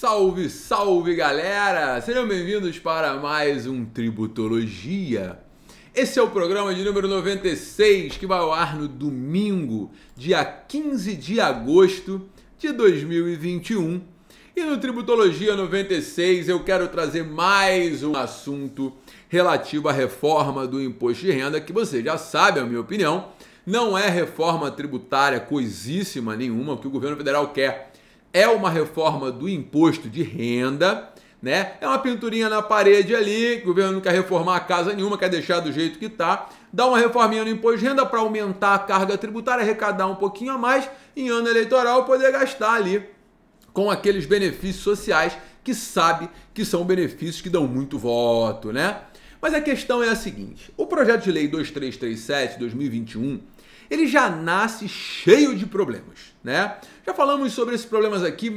Salve, salve galera! Sejam bem-vindos para mais um Tributologia. Esse é o programa de número 96 que vai ao ar no domingo, dia 15 de agosto de 2021. E no Tributologia 96 eu quero trazer mais um assunto relativo à reforma do imposto de renda, que você já sabe, a minha opinião, não é reforma tributária coisíssima nenhuma. O que o governo federal quer é uma reforma do imposto de renda, né? É uma pinturinha na parede ali, o governo não quer reformar a casa nenhuma, quer deixar do jeito que tá, dá uma reforminha no imposto de renda para aumentar a carga tributária, arrecadar um pouquinho a mais, em ano eleitoral poder gastar ali com aqueles benefícios sociais que sabe que são benefícios que dão muito voto, né? Mas a questão é a seguinte: o projeto de lei 2337/2021, ele já nasce cheio de problemas, né? Já falamos sobre esses problemas aqui em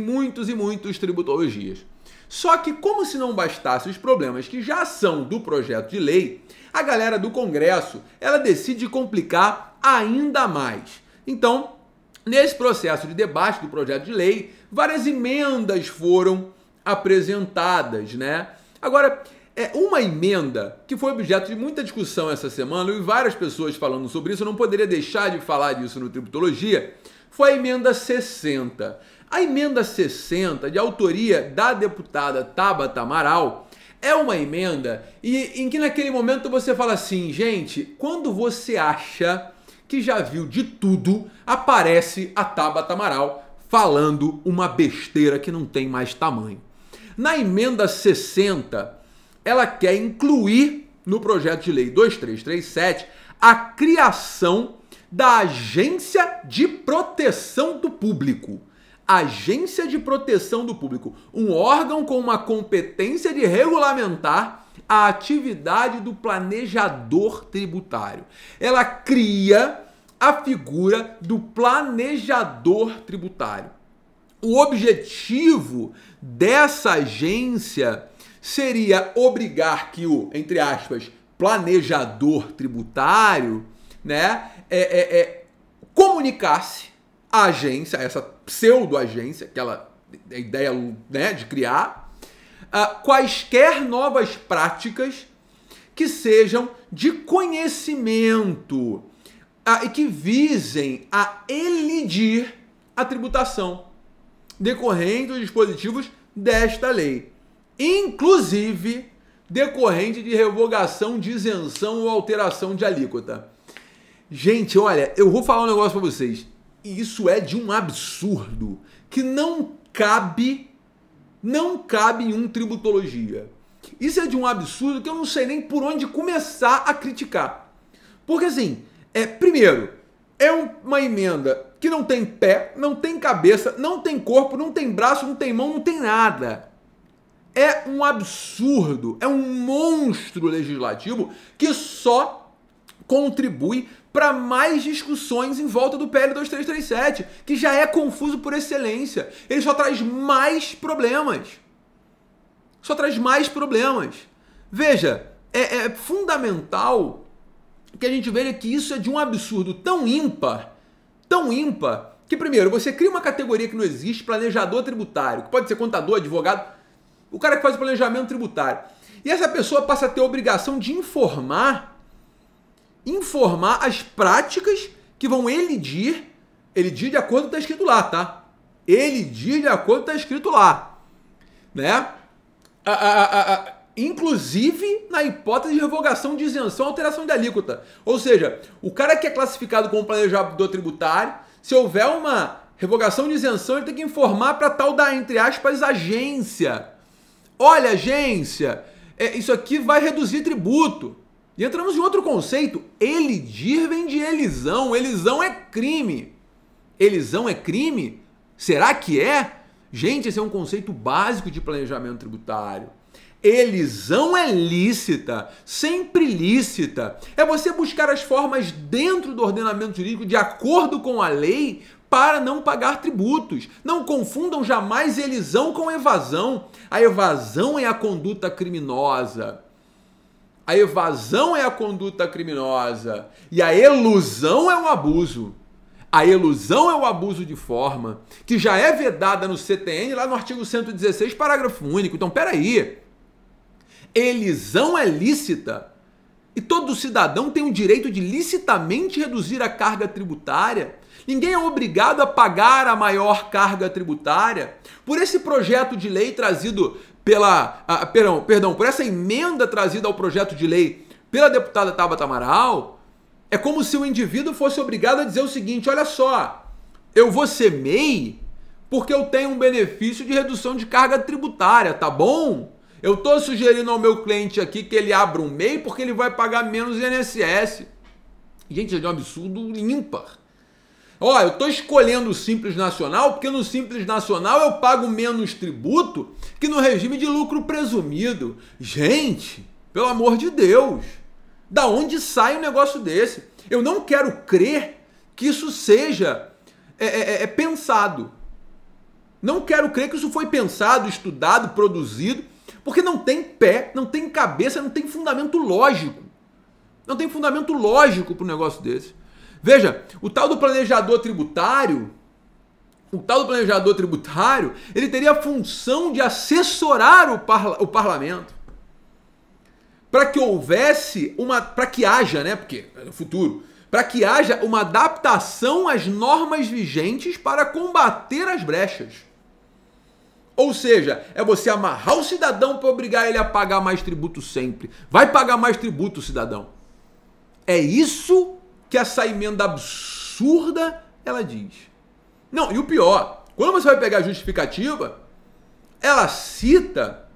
muitos tributologias. Só que, como se não bastasse os problemas que já são do projeto de lei, a galera do Congresso, ela decide complicar ainda mais. Então, nesse processo de debate do projeto de lei, várias emendas foram apresentadas, né? Agora, uma emenda que foi objeto de muita discussão essa semana e várias pessoas falando sobre isso, eu não poderia deixar de falar disso no Tributologia, foi a emenda 60. A emenda 60, de autoria da deputada Tabata Amaral, é uma emenda em que naquele momento você fala assim, gente, quando você acha que já viu de tudo, aparece a Tabata Amaral falando uma besteira que não tem mais tamanho. Na emenda 60, ela quer incluir no projeto de lei 2337 a criação da Agência de Proteção do Público. Agência de Proteção do Público, um órgão com uma competência de regulamentar a atividade do planejador tributário. Ela cria a figura do planejador tributário. O objetivo dessa agência seria obrigar que o, entre aspas, planejador tributário, né, comunicasse a agência, essa pseudo-agência, aquela ideia, né, de criar, quaisquer novas práticas que sejam de conhecimento e que visem a elidir a tributação decorrente dos dispositivos desta lei, inclusive decorrente de revogação de isenção ou alteração de alíquota. Gente, olha, eu vou falar um negócio para vocês. Isso é de um absurdo que não cabe em um Tributologia. Isso é de um absurdo que eu não sei nem por onde começar a criticar. Porque assim, primeiro, é uma emenda que não tem pé, não tem cabeça, não tem corpo, não tem braço, não tem mão, não tem nada. É um absurdo, é um monstro legislativo que só contribui para mais discussões em volta do PL 2337, que já é confuso por excelência. Ele só traz mais problemas. Só traz mais problemas. Veja, é fundamental que a gente veja que isso é de um absurdo tão ímpar, que primeiro, você cria uma categoria que não existe, planejador tributário, que pode ser contador, advogado, o cara que faz o planejamento tributário. E essa pessoa passa a ter a obrigação de informar as práticas que vão elidir de acordo com o que está escrito lá, tá? Elidir de acordo com o que está escrito lá, né? Inclusive na hipótese de revogação de isenção ou alteração de alíquota. Ou seja, o cara que é classificado como planejador tributário, se houver uma revogação de isenção, ele tem que informar para tal da, entre aspas, agência. Olha, agência, isso aqui vai reduzir tributo. E entramos em outro conceito. Elidir vem de elisão. Elisão é crime. Elisão é crime? Será que é? Gente, esse é um conceito básico de planejamento tributário. Elisão é lícita, sempre lícita. É você buscar as formas dentro do ordenamento jurídico de acordo com a lei para não pagar tributos. Não confundam jamais elisão com evasão. A evasão é a conduta criminosa. A evasão é a conduta criminosa e a elusão é um abuso. A elusão é o abuso de forma, que já é vedada no CTN, lá no artigo 116, parágrafo único. Então, peraí. Elisão é lícita e todo cidadão tem o direito de licitamente reduzir a carga tributária. Ninguém é obrigado a pagar a maior carga tributária. Por esse projeto de lei trazido por essa emenda trazida ao projeto de lei pela deputada Tabata Amaral, é como se o indivíduo fosse obrigado a dizer o seguinte: olha só, eu vou ser MEI porque eu tenho um benefício de redução de carga tributária, tá bom? Eu estou sugerindo ao meu cliente aqui que ele abra um MEI porque ele vai pagar menos INSS. Gente, isso é um absurdo ímpar. Ó, eu estou escolhendo o Simples Nacional porque no Simples Nacional eu pago menos tributo que no regime de lucro presumido. Gente, pelo amor de Deus, da onde sai um negócio desse? Eu não quero crer que isso seja pensado. Não quero crer que isso foi pensado, estudado, produzido, porque não tem pé, não tem cabeça, não tem fundamento lógico. Não tem fundamento lógico para um negócio desse. Veja, o tal do planejador tributário, ele teria a função de assessorar o parlamento para que haja uma adaptação às normas vigentes para combater as brechas. Ou seja, é você amarrar o cidadão para obrigar ele a pagar mais tributo sempre. Vai pagar mais tributo, cidadão. É isso que essa emenda absurda ela diz. Não, e o pior, quando você vai pegar a justificativa, ela cita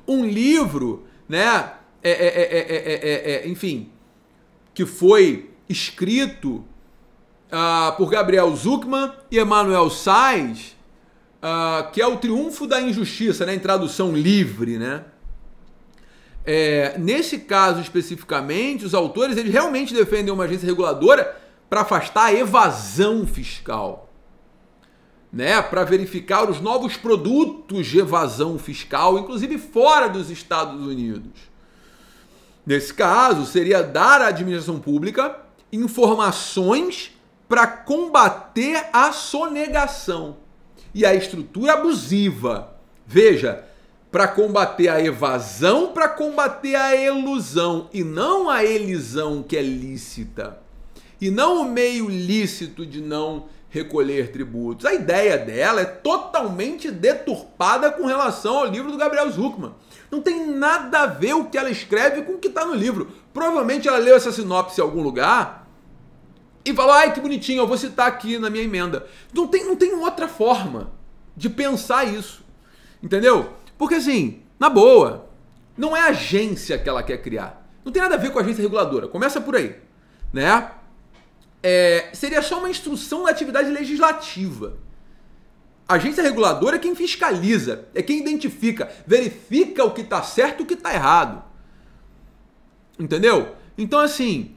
um livro, né, enfim, que foi escrito por Gabriel Zucman e Emanuel Sais, que é o Triunfo da Injustiça, né, em tradução livre, né? Nesse caso especificamente, os autores eles realmente defendem uma agência reguladora para afastar a evasão fiscal, né? Para verificar os novos produtos de evasão fiscal, inclusive fora dos Estados Unidos. Nesse caso, seria dar à administração pública informações para combater a sonegação e a estrutura abusiva. Veja, para combater a evasão, para combater a elusão, e não a elisão que é lícita, e não o meio lícito de não recolher tributos. A ideia dela é totalmente deturpada com relação ao livro do Gabriel Zucman. Não tem nada a ver o que ela escreve com o que está no livro. Provavelmente ela leu essa sinopse em algum lugar e falou: ai, que bonitinho, eu vou citar aqui na minha emenda. Não tem outra forma de pensar isso. Entendeu? Porque assim, na boa, não é a agência que ela quer criar. Não tem nada a ver com a agência reguladora. Começa por aí, né? Seria só uma instrução da atividade legislativa. A agência reguladora é quem fiscaliza, é quem identifica, verifica o que está certo e o que está errado. Entendeu? Então assim,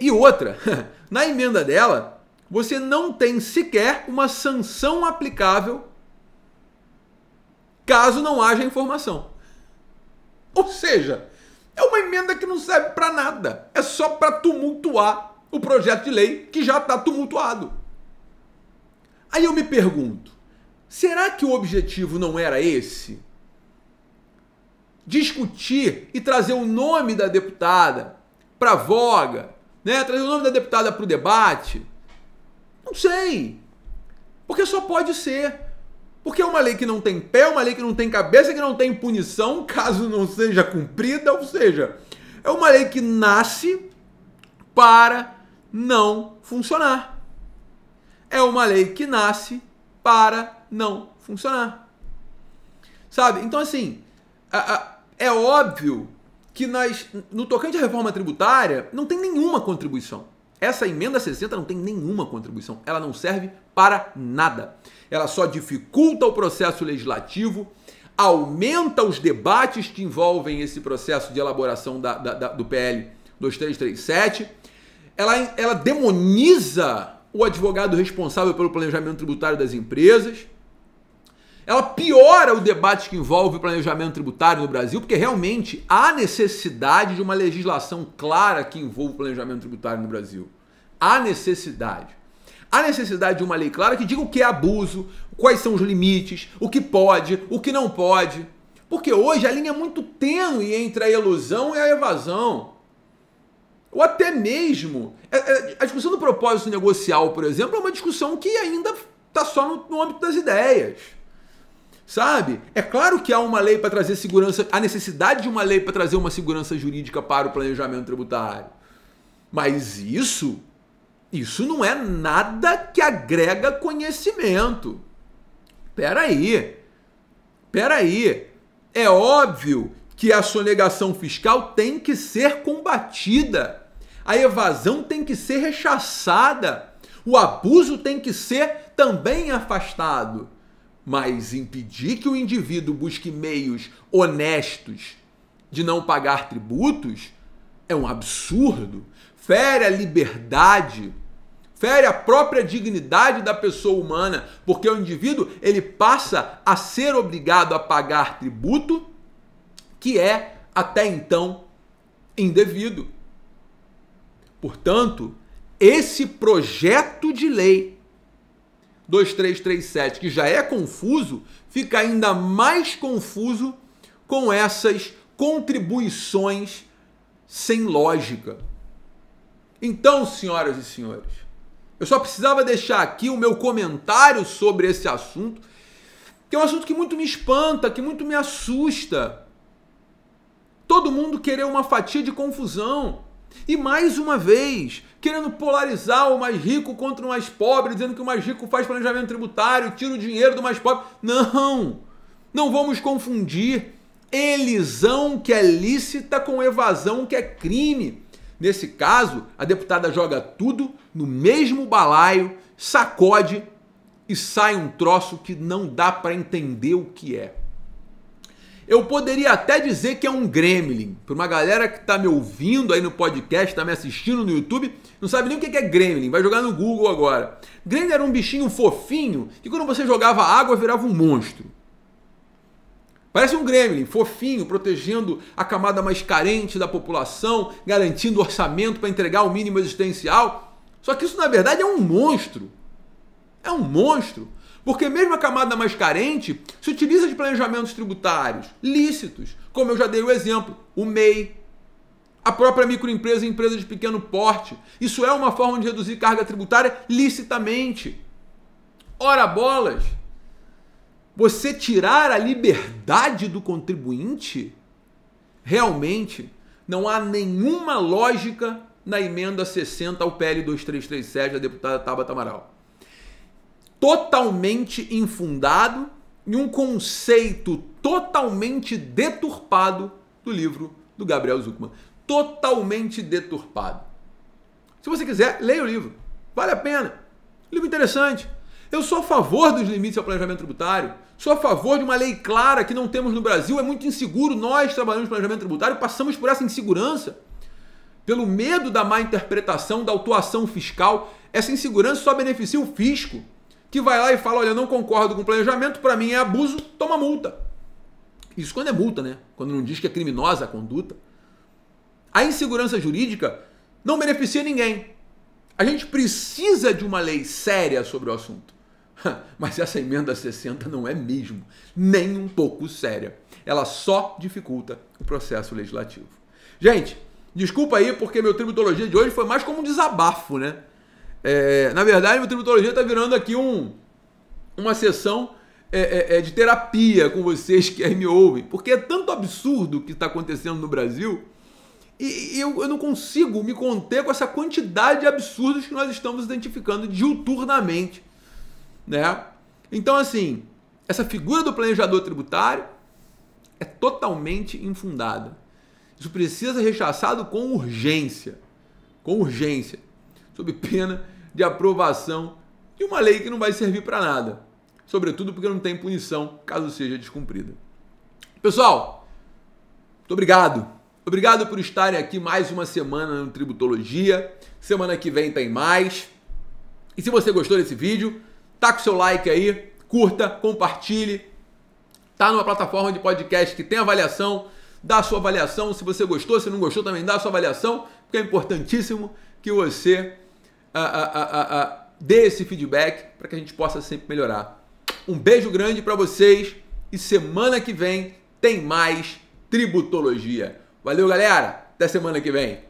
e outra, na emenda dela, você não tem sequer uma sanção aplicável caso não haja informação. Ou seja, é uma emenda que não serve para nada. É só para tumultuar o projeto de lei que já está tumultuado. Aí eu me pergunto, será que o objetivo não era esse? Discutir e trazer o nome da deputada para a voga, né? Trazer o nome da deputada para o debate? Não sei. Porque só pode ser. Porque é uma lei que não tem pé, uma lei que não tem cabeça, que não tem punição, caso não seja cumprida. Ou seja, é uma lei que nasce para não funcionar. É uma lei que nasce para não funcionar. Sabe? Então, assim, é óbvio que no tocante à reforma tributária não tem nenhuma contribuição. Essa emenda 60 não tem nenhuma contribuição. Ela não serve para nada. Ela só dificulta o processo legislativo, aumenta os debates que envolvem esse processo de elaboração do PL 2337. Ela demoniza o advogado responsável pelo planejamento tributário das empresas. Ela piora o debate que envolve o planejamento tributário no Brasil, porque realmente há necessidade de uma legislação clara que envolva o planejamento tributário no Brasil. Há necessidade. Há necessidade de uma lei clara que diga o que é abuso, quais são os limites, o que pode, o que não pode. Porque hoje a linha é muito tênue entre a ilusão e a evasão. Ou até mesmo, a discussão do propósito negocial, por exemplo, é uma discussão que ainda está só no âmbito das ideias. Sabe? É claro que há uma lei para trazer segurança, há necessidade de uma lei para trazer uma segurança jurídica para o planejamento tributário. Mas isso não é nada que agrega conhecimento. Peraí. É óbvio que a sonegação fiscal tem que ser combatida. A evasão tem que ser rechaçada. O abuso tem que ser também afastado. Mas impedir que o indivíduo busque meios honestos de não pagar tributos é um absurdo. Fere a liberdade, fere a própria dignidade da pessoa humana, porque o indivíduo ele passa a ser obrigado a pagar tributo que é até então indevido. Portanto, esse projeto de lei 2337, que já é confuso, fica ainda mais confuso com essas contribuições sem lógica. Então, senhoras e senhores, eu só precisava deixar aqui o meu comentário sobre esse assunto, que é um assunto que muito me espanta, que muito me assusta. Todo mundo querer uma fatia de confusão. E mais uma vez, querendo polarizar o mais rico contra o mais pobre, dizendo que o mais rico faz planejamento tributário, tira o dinheiro do mais pobre. Não vamos confundir elisão, que é lícita, com evasão, que é crime. Nesse caso, a deputada joga tudo no mesmo balaio, sacode e sai um troço que não dá para entender o que é. Eu poderia até dizer que é um gremlin. Para uma galera que está me ouvindo aí no podcast, está me assistindo no YouTube, não sabe nem o que é gremlin. Vai jogar no Google agora. Gremlin era um bichinho fofinho que quando você jogava água virava um monstro. Parece um gremlin, fofinho, protegendo a camada mais carente da população, garantindo orçamento para entregar o mínimo existencial. Só que isso, na verdade, é um monstro. É um monstro. Porque mesmo a camada mais carente se utiliza de planejamentos tributários lícitos, como eu já dei o exemplo, o MEI, a própria microempresa e empresa de pequeno porte. Isso é uma forma de reduzir carga tributária licitamente. Ora bolas, você tirar a liberdade do contribuinte? Realmente não há nenhuma lógica na emenda 60 ao PL 2337 da deputada Tabata Amaral. Totalmente infundado e um conceito totalmente deturpado do livro do Gabriel Zucman. Totalmente deturpado. Se você quiser, leia o livro. Vale a pena. Livro interessante. Eu sou a favor dos limites ao planejamento tributário. Sou a favor de uma lei clara que não temos no Brasil. É muito inseguro. Nós trabalhamos no planejamento tributário, passamos por essa insegurança. Pelo medo da má interpretação, da autuação fiscal. Essa insegurança só beneficia o fisco, que vai lá e fala, olha, eu não concordo com o planejamento, para mim é abuso, toma multa. Isso quando é multa, né? Quando não diz que é criminosa a conduta. A insegurança jurídica não beneficia ninguém. A gente precisa de uma lei séria sobre o assunto. Mas essa emenda 60 não é mesmo nem um pouco séria. Ela só dificulta o processo legislativo. Gente, desculpa aí porque meu Tributologia de hoje foi mais como um desabafo, né? Na verdade, meu Tributologia está virando aqui uma sessão de terapia com vocês que aí me ouvem, porque é tanto absurdo o que está acontecendo no Brasil e eu não consigo me conter com essa quantidade de absurdos que nós estamos identificando diuturnamente, né? Então, assim, essa figura do planejador tributário é totalmente infundada. Isso precisa ser rechaçado com urgência, sob pena de aprovação de uma lei que não vai servir para nada. Sobretudo porque não tem punição caso seja descumprida. Pessoal, muito obrigado. Obrigado por estarem aqui mais uma semana no Tributologia. Semana que vem tem mais. E se você gostou desse vídeo, taca o seu like aí, curta, compartilhe. Tá numa plataforma de podcast que tem avaliação, dá a sua avaliação. Se você gostou, se não gostou, também dá a sua avaliação, porque é importantíssimo que você dê esse feedback para que a gente possa sempre melhorar. Um beijo grande para vocês e semana que vem tem mais Tributologia. Valeu, galera! Até semana que vem!